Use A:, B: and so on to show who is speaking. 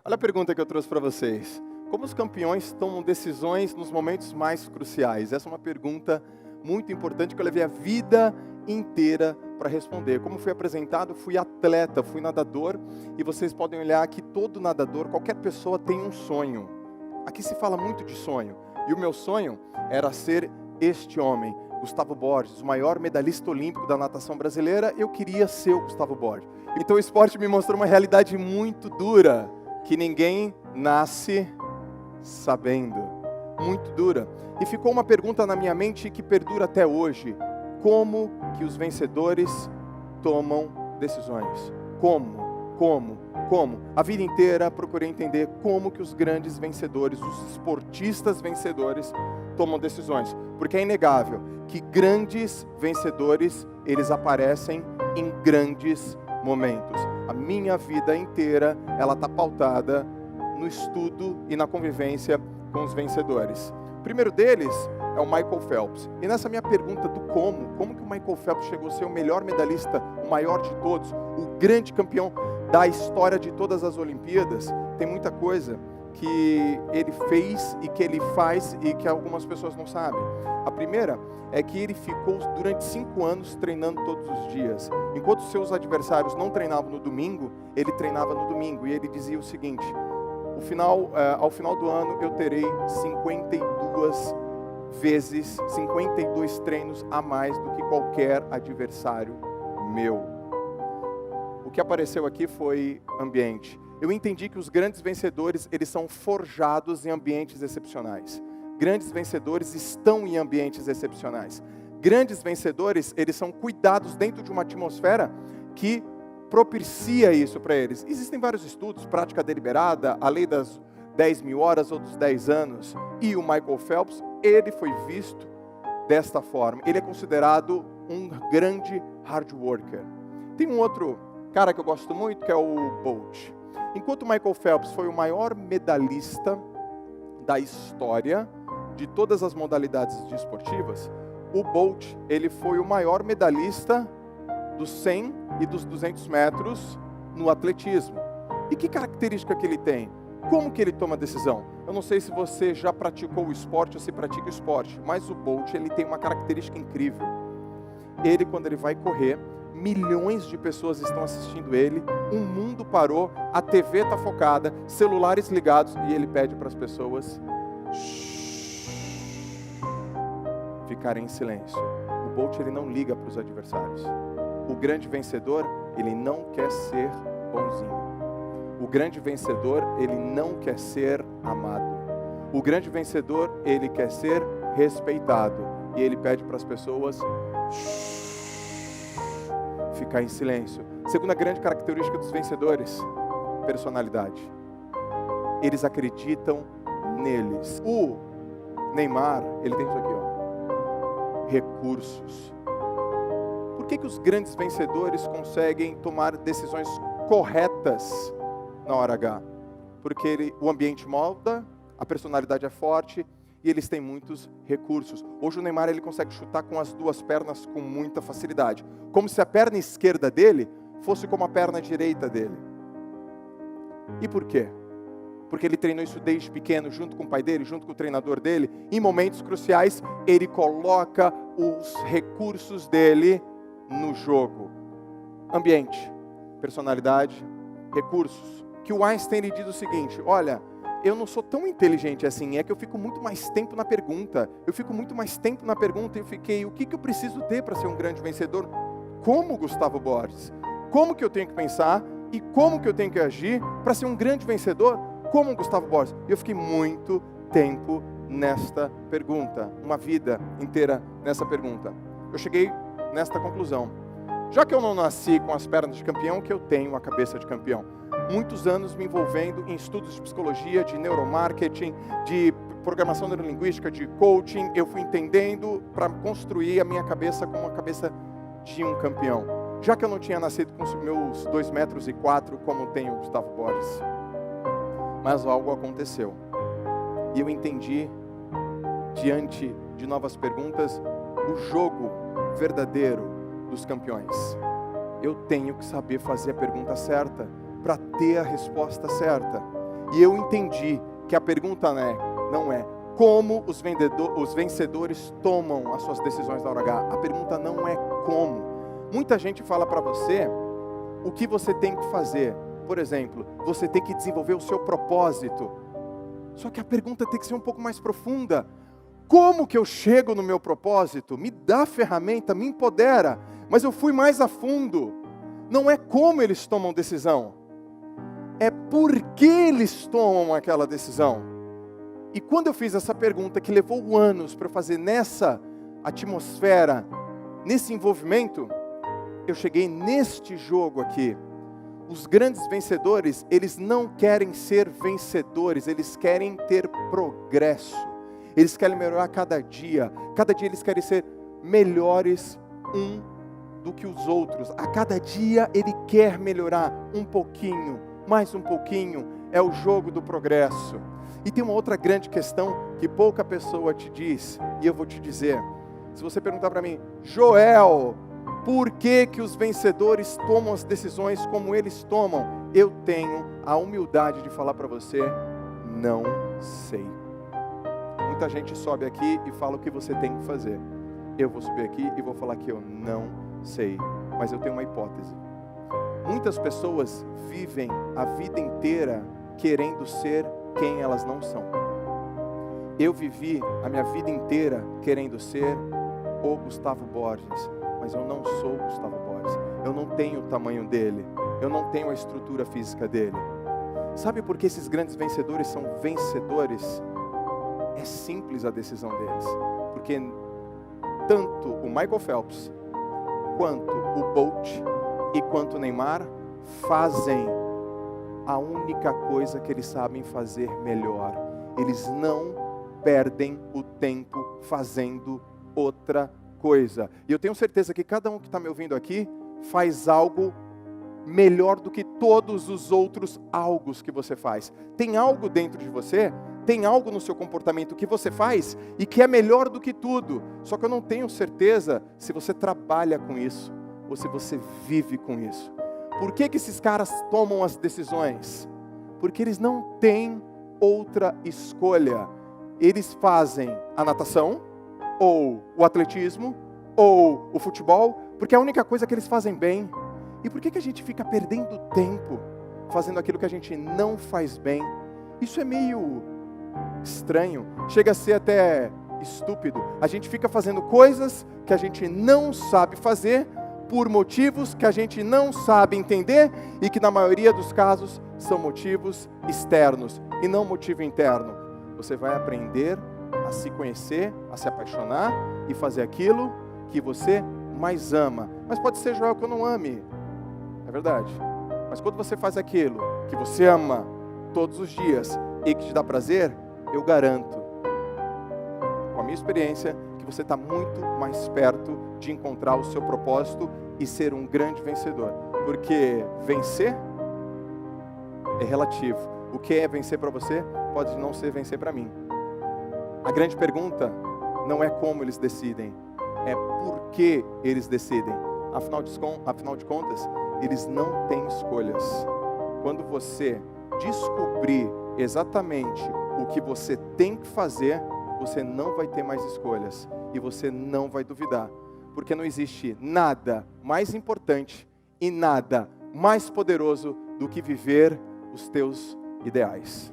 A: Olha a pergunta que eu trouxe para vocês. Como os campeões tomam decisões nos momentos mais cruciais? Essa é uma pergunta muito importante que eu levei a vida inteira para responder. Como fui apresentado, fui atleta, fui nadador, e vocês podem olhar que todo nadador, qualquer pessoa tem um sonho. Aqui se fala muito de sonho, e o meu sonho era ser este homem, Gustavo Borges, o maior medalhista olímpico da natação brasileira. Eu queria ser o Gustavo Borges. Então o esporte me mostrou uma realidade muito dura, que ninguém nasce sabendo, muito dura. E ficou uma pergunta na minha mente que perdura até hoje: como que os vencedores tomam decisões? Como? A vida inteira procurei entender como que os grandes vencedores, os esportistas vencedores tomam decisões. Porque é inegável que grandes vencedores, eles aparecem em grandes momentos. A minha vida inteira, ela está pautada no estudo e na convivência com os vencedores. O primeiro deles é o Michael Phelps. E nessa minha pergunta do como que o Michael Phelps chegou a ser o melhor medalhista, o maior de todos, o grande campeão da história de todas as Olimpíadas, tem muita coisa que ele fez e que ele faz e que algumas pessoas não sabem. A primeira é que ele ficou durante 5 anos treinando todos os dias. Enquanto seus adversários não treinavam no domingo, ele treinava no domingo. E ele dizia o seguinte: ao final do ano eu terei 52 treinos a mais do que qualquer adversário meu. O que apareceu aqui foi ambiente. Eu entendi que os grandes vencedores, eles são forjados em ambientes excepcionais. Grandes vencedores estão em ambientes excepcionais. Grandes vencedores, eles são cuidados dentro de uma atmosfera que propicia isso para eles. Existem vários estudos, prática deliberada, a lei das 10.000 horas ou dos 10 anos. E o Michael Phelps, ele foi visto desta forma. Ele é considerado um grande hard worker. Tem um outro cara que eu gosto muito, que é o Bolt. Enquanto Michael Phelps foi o maior medalhista da história de todas as modalidades esportivas, o Bolt, ele foi o maior medalhista dos 100 e dos 200 metros no atletismo. E que característica que ele tem? Como que ele toma decisão? Eu não sei se você já praticou o esporte ou se pratica o esporte, mas o Bolt, ele tem uma característica incrível. Ele, quando ele vai correr, milhões de pessoas estão assistindo ele, o mundo parou, a TV está focada, celulares ligados, e ele pede para as pessoas ficarem em silêncio. O Bolt, ele não liga para os adversários. O grande vencedor, ele não quer ser bonzinho. O grande vencedor, ele não quer ser amado. O grande vencedor, ele quer ser respeitado. E ele pede para as pessoas ficar em silêncio. Segunda grande característica dos vencedores: personalidade. Eles acreditam neles. O Neymar, ele tem isso aqui, ó: recursos. Por que os grandes vencedores conseguem tomar decisões corretas na hora H? Porque o ambiente molda, a personalidade é forte e eles têm muitos recursos. Hoje o Neymar, ele consegue chutar com as 2 pernas com muita facilidade, como se a perna esquerda dele fosse como a perna direita dele. E por quê? Porque ele treinou isso desde pequeno, junto com o pai dele, junto com o treinador dele. Em momentos cruciais, ele coloca os recursos dele no jogo. Ambiente, personalidade, recursos. Que o Einstein, ele diz o seguinte: olha, eu não sou tão inteligente assim, é que eu fico muito mais tempo na pergunta. E eu fiquei, o que eu preciso ter para ser um grande vencedor? Como Gustavo Borges? Como que eu tenho que pensar e como que eu tenho que agir para ser um grande vencedor como Gustavo Borges? E eu fiquei muito tempo nesta pergunta, uma vida inteira nessa pergunta. Eu cheguei nesta conclusão: já que eu não nasci com as pernas de campeão, que eu tenho a cabeça de campeão. Muitos anos me envolvendo em estudos de psicologia, de neuromarketing, de programação neurolinguística, de coaching. Eu fui entendendo para construir a minha cabeça como a cabeça de um campeão. Já que eu não tinha nascido com os meus 2,4 metros, como tem o Gustavo Borges. Mas algo aconteceu. E eu entendi, diante de novas perguntas, o jogo verdadeiro dos campeões. Eu tenho que saber fazer a pergunta certa para ter a resposta certa. E eu entendi que a pergunta não é como os vencedores tomam as suas decisões na hora H. A pergunta não é como. Muita gente fala para você o que você tem que fazer. Por exemplo, você tem que desenvolver o seu propósito. Só que a pergunta tem que ser um pouco mais profunda. Como que eu chego no meu propósito? Me dá a ferramenta, me empodera. Mas eu fui mais a fundo. Não é como eles tomam decisão. É por que eles tomam aquela decisão. E quando eu fiz essa pergunta, que levou anos para fazer nessa atmosfera, nesse envolvimento, eu cheguei neste jogo aqui. Os grandes vencedores, eles não querem ser vencedores, eles querem ter progresso. Eles querem melhorar cada dia eles querem ser melhores do que os outros. A cada dia ele quer melhorar um pouquinho, mais um pouquinho, é o jogo do progresso. E tem uma outra grande questão que pouca pessoa te diz, e eu vou te dizer. Se você perguntar para mim, Joel, por que que os vencedores tomam as decisões como eles tomam? Eu tenho a humildade de falar para você, não sei. Muita gente sobe aqui e fala o que você tem que fazer. Eu vou subir aqui e vou falar que eu não sei, mas eu tenho uma hipótese. Muitas pessoas vivem a vida inteira querendo ser quem elas não são. Eu vivi a minha vida inteira querendo ser o Gustavo Borges, mas eu não sou o Gustavo Borges. Eu não tenho o tamanho dele, eu não tenho a estrutura física dele. Sabe por que esses grandes vencedores são vencedores? É simples a decisão deles, porque tanto o Michael Phelps, quanto o Bolt e quanto o Neymar fazem a única coisa que eles sabem fazer melhor. Eles não perdem o tempo fazendo outra coisa. E eu tenho certeza que cada um que está me ouvindo aqui faz algo melhor do que todos os outros algos que você faz. Tem algo dentro de você, tem algo no seu comportamento que você faz e que é melhor do que tudo. Só que eu não tenho certeza se você trabalha com isso ou se você vive com isso. Por que que esses caras tomam as decisões? Porque eles não têm outra escolha. Eles fazem a natação, ou o atletismo, ou o futebol, porque é a única coisa que eles fazem bem. E por que que a gente fica perdendo tempo fazendo aquilo que a gente não faz bem? Isso é meio estranho, chega a ser até estúpido. A gente fica fazendo coisas que a gente não sabe fazer, por motivos que a gente não sabe entender e que na maioria dos casos são motivos externos e não motivo interno. Você vai aprender a se conhecer, a se apaixonar e fazer aquilo que você mais ama. Mas pode ser, Joel, que eu não ame. É verdade. Mas quando você faz aquilo que você ama todos os dias e que te dá prazer, eu garanto, com a minha experiência, que você está muito mais perto de encontrar o seu propósito e ser um grande vencedor. Porque vencer é relativo. O que é vencer para você pode não ser vencer para mim. A grande pergunta não é como eles decidem, é por que eles decidem. Afinal de contas, eles não têm escolhas. Quando você descobrir exatamente o que você tem que fazer, você não vai ter mais escolhas e você não vai duvidar, porque não existe nada mais importante e nada mais poderoso do que viver os teus ideais.